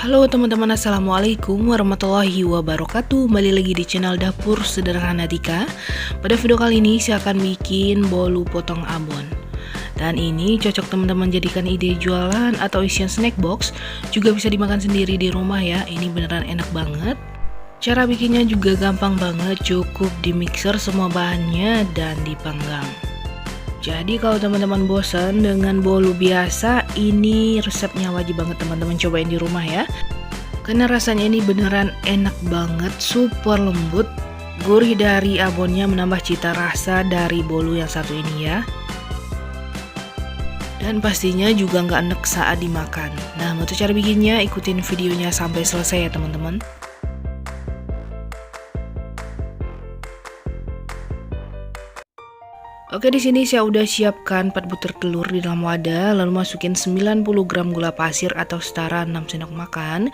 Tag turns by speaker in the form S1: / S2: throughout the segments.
S1: Halo teman-teman, assalamualaikum warahmatullahi wabarakatuh. Kembali lagi di channel Dapur Sederhana Tika. Pada video kali ini saya akan bikin bolu potong abon. Dan ini cocok teman-teman jadikan ide jualan atau isian snack box. Juga bisa dimakan sendiri di rumah ya. Ini beneran enak banget. Cara bikinnya juga gampang banget, cukup di mixer semua bahannya dan dipanggang. Jadi kalau teman-teman bosan dengan bolu biasa, ini resepnya wajib banget teman-teman cobain di rumah ya. Karena rasanya ini beneran enak banget, super lembut. Gurih dari abonnya menambah cita rasa dari bolu yang satu ini ya. Dan pastinya juga nggak enek saat dimakan. Nah, untuk cara bikinnya ikutin videonya sampai selesai ya teman-teman. Oke, di sini saya udah siapkan 4 butir telur di dalam wadah, lalu masukin 90 gram gula pasir atau setara 6 sendok makan.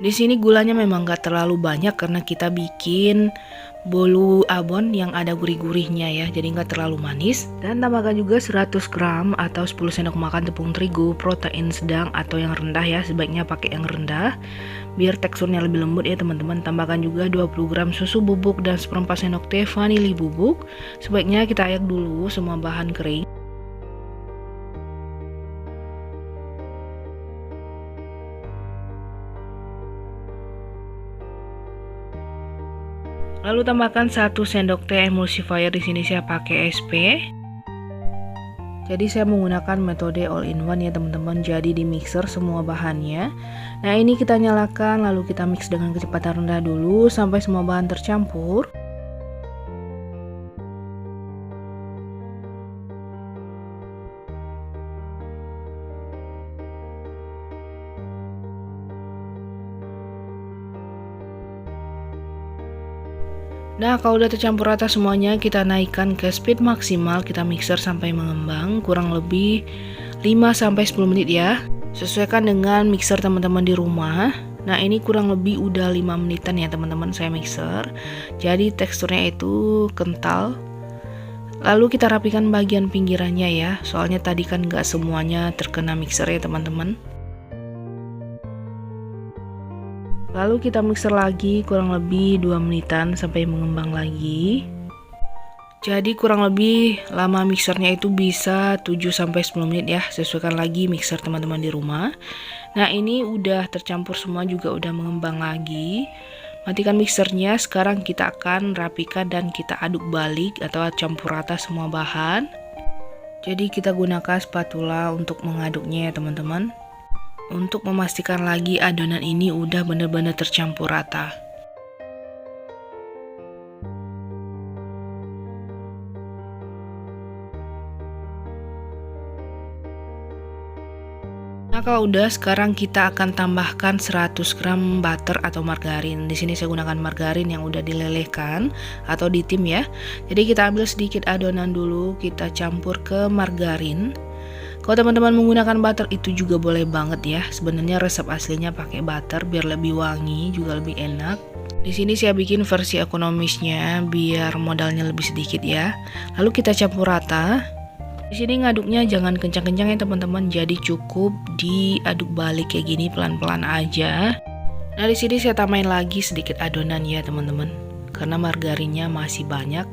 S1: Di sini gulanya memang gak terlalu banyak karena kita bikin bolu abon yang ada gurih-gurihnya ya, jadi gak terlalu manis. Dan tambahkan juga 100 gram atau 10 sendok makan tepung terigu protein sedang atau yang rendah ya, sebaiknya pakai yang rendah biar teksturnya lebih lembut ya teman-teman. Tambahkan juga 20 gram susu bubuk dan seperempat sendok teh vanili bubuk. Sebaiknya kita ayak dulu semua bahan kering. Lalu tambahkan 1 sendok teh emulsifier, di sini saya pakai SP. Jadi saya menggunakan metode all in one ya teman-teman. Jadi di mixer semua bahannya. Nah, ini kita nyalakan lalu kita mix dengan kecepatan rendah dulu sampai semua bahan tercampur. Nah, kalau udah tercampur rata semuanya, kita naikkan ke speed maksimal, kita mixer sampai mengembang, kurang lebih 5-10 menit ya. Sesuaikan dengan mixer teman-teman di rumah. Nah, ini kurang lebih udah 5 menitan ya teman-teman saya mixer. Jadi teksturnya itu kental. Lalu kita rapikan bagian pinggirannya ya, soalnya tadi kan nggak semuanya terkena mixer ya teman-teman. Lalu kita mixer lagi kurang lebih 2 menitan sampai mengembang lagi. Jadi kurang lebih lama mixernya itu bisa 7-10 menit ya, sesuaikan lagi mixer teman-teman di rumah. Nah, ini udah tercampur semua, juga udah mengembang lagi. Matikan mixernya, sekarang kita akan rapikan dan kita aduk balik atau campur rata semua bahan. Jadi kita gunakan spatula untuk mengaduknya ya teman-teman. Untuk memastikan lagi adonan ini udah bener-bener tercampur rata. Nah, kalau udah, sekarang kita akan tambahkan 100 gram butter atau margarin. Di sini saya gunakan margarin yang udah dilelehkan atau ditim ya. Jadi kita ambil sedikit adonan dulu, kita campur ke margarin. Kalau teman-teman menggunakan butter itu juga boleh banget ya. Sebenarnya resep aslinya pakai butter biar lebih wangi, juga lebih enak. Di sini saya bikin versi ekonomisnya biar modalnya lebih sedikit ya. Lalu kita campur rata. Di sini ngaduknya jangan kencang-kencang ya teman-teman. Jadi cukup diaduk balik kayak gini pelan-pelan aja. Nah, di sini saya tambahin lagi sedikit adonan ya teman-teman. Karena margarinnya masih banyak.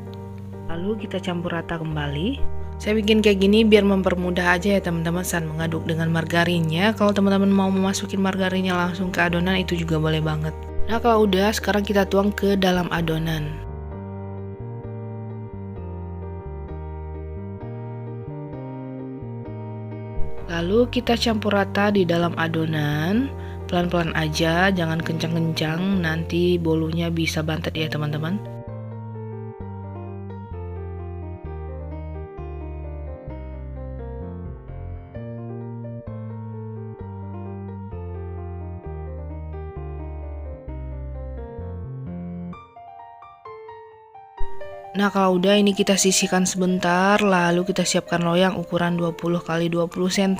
S1: Lalu kita campur rata kembali. Saya bikin kayak gini biar mempermudah aja ya teman-teman saat mengaduk dengan margarinnya. Kalau teman-teman mau memasukin margarinnya langsung ke adonan itu juga boleh banget. Nah, kalau udah, sekarang kita tuang ke dalam adonan. Lalu kita campur rata di dalam adonan. Pelan-pelan aja, jangan kencang-kencang, nanti bolunya bisa bantet ya teman-teman. Nah, kalau udah, ini kita sisihkan sebentar, lalu kita siapkan loyang ukuran 20 x 20 cm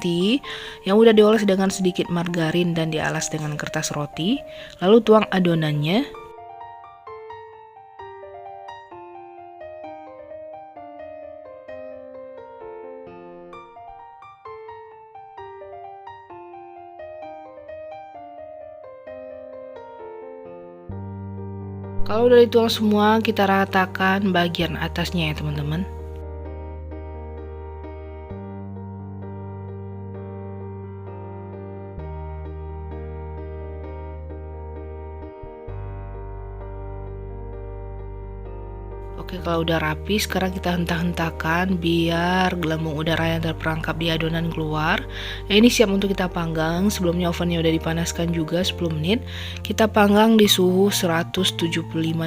S1: yang udah dioles dengan sedikit margarin dan dialas dengan kertas roti. Lalu tuang adonannya. Kalau udah dituang semua, kita ratakan bagian atasnya ya teman-teman. Oke, kalau udah rapi, sekarang kita hentak-hentakan biar gelembung udara yang terperangkap di adonan keluar. Nah, ini siap untuk kita panggang. Sebelumnya ovennya udah dipanaskan juga 10 menit. Kita panggang di suhu 175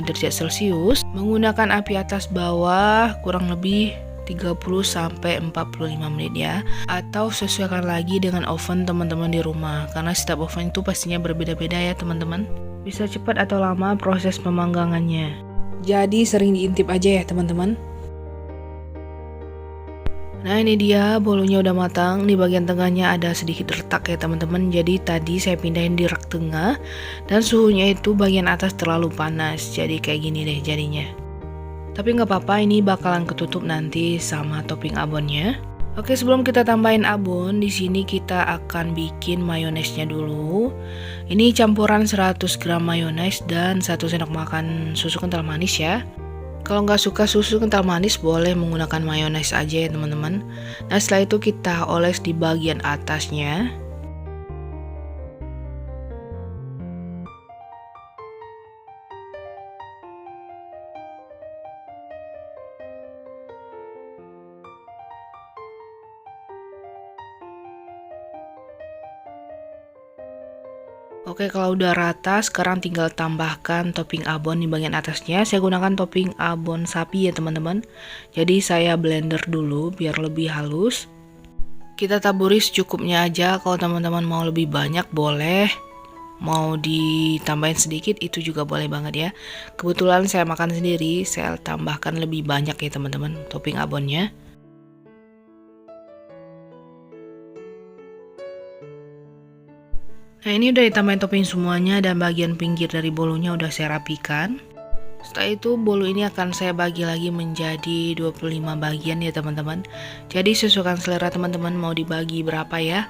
S1: derajat Celcius menggunakan api atas bawah kurang lebih 30-45 menit ya. Atau sesuaikan lagi dengan oven teman-teman di rumah, karena setiap oven itu pastinya berbeda-beda ya teman-teman. Bisa cepat atau lama proses pemanggangannya. Jadi sering diintip aja ya teman-teman. Nah, ini dia bolunya udah matang. Di bagian tengahnya ada sedikit retak ya teman-teman. Jadi tadi saya pindahin di rak tengah dan suhunya itu bagian atas terlalu panas. Jadi kayak gini deh jadinya. Tapi nggak apa-apa, ini bakalan ketutup nanti sama topping abonnya. Oke, sebelum kita tambahin abon, di sini kita akan bikin mayonesnya dulu. Ini campuran 100 gram mayones dan 1 sendok makan susu kental manis ya. Kalau nggak suka susu kental manis, boleh menggunakan mayones aja ya teman-teman. Nah, setelah itu kita oles di bagian atasnya. Oke, kalau udah rata, sekarang tinggal tambahkan topping abon di bagian atasnya. Saya gunakan topping abon sapi ya teman-teman. Jadi saya blender dulu biar lebih halus. Kita taburi secukupnya aja. Kalau teman-teman mau lebih banyak boleh. Mau ditambahin sedikit itu juga boleh banget ya. Kebetulan saya makan sendiri, saya tambahkan lebih banyak ya teman-teman topping abonnya. Nah, ini udah ditambahin topping semuanya dan bagian pinggir dari bolunya udah saya rapikan. Setelah itu bolu ini akan saya bagi lagi menjadi 25 bagian ya teman-teman. Jadi sesuaikan selera teman-teman mau dibagi berapa ya.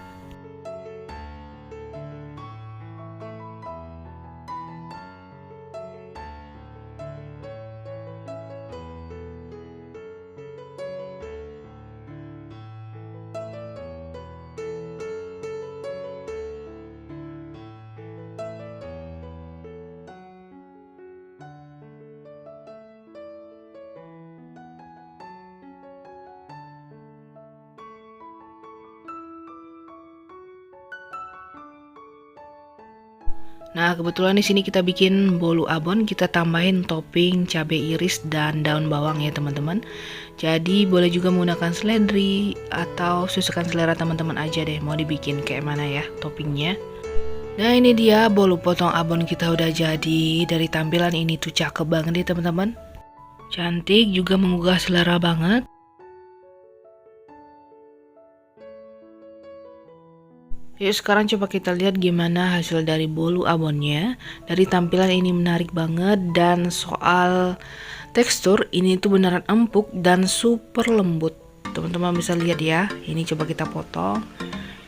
S1: Nah, kebetulan di sini kita bikin bolu abon, kita tambahin topping cabai iris dan daun bawang ya teman-teman. Jadi boleh juga menggunakan seledri atau sesuaikan selera teman-teman aja deh mau dibikin kayak mana ya toppingnya. Nah, ini dia bolu potong abon kita udah jadi. Dari tampilan ini tuh cakep banget ya teman-teman. Cantik juga menggugah selera banget. Yuk sekarang coba kita lihat gimana hasil dari bolu abonnya. Dari tampilan ini menarik banget dan soal tekstur ini tuh beneran empuk dan super lembut. Teman-teman bisa lihat ya. Ini coba kita potong.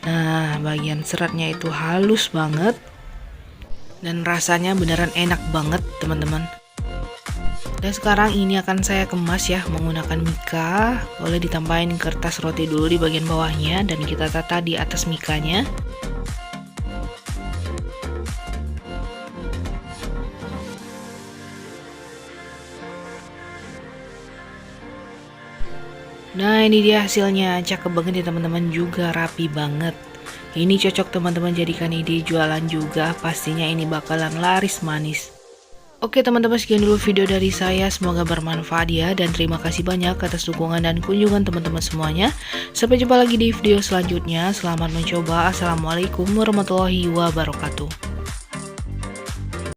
S1: Nah, bagian seratnya itu halus banget dan rasanya beneran enak banget teman-teman. Dan sekarang ini akan saya kemas ya menggunakan mika. Boleh ditambahin kertas roti dulu di bagian bawahnya dan kita tata di atas mikanya. Nah, ini dia hasilnya, cakep banget ya teman-teman, juga rapi banget. Ini cocok teman-teman jadikan ide jualan juga, pastinya ini bakalan laris manis. Oke teman-teman, sekian dulu video dari saya, semoga bermanfaat ya, dan terima kasih banyak atas dukungan dan kunjungan teman-teman semuanya. Sampai jumpa lagi di video selanjutnya, selamat mencoba. Assalamualaikum warahmatullahi wabarakatuh.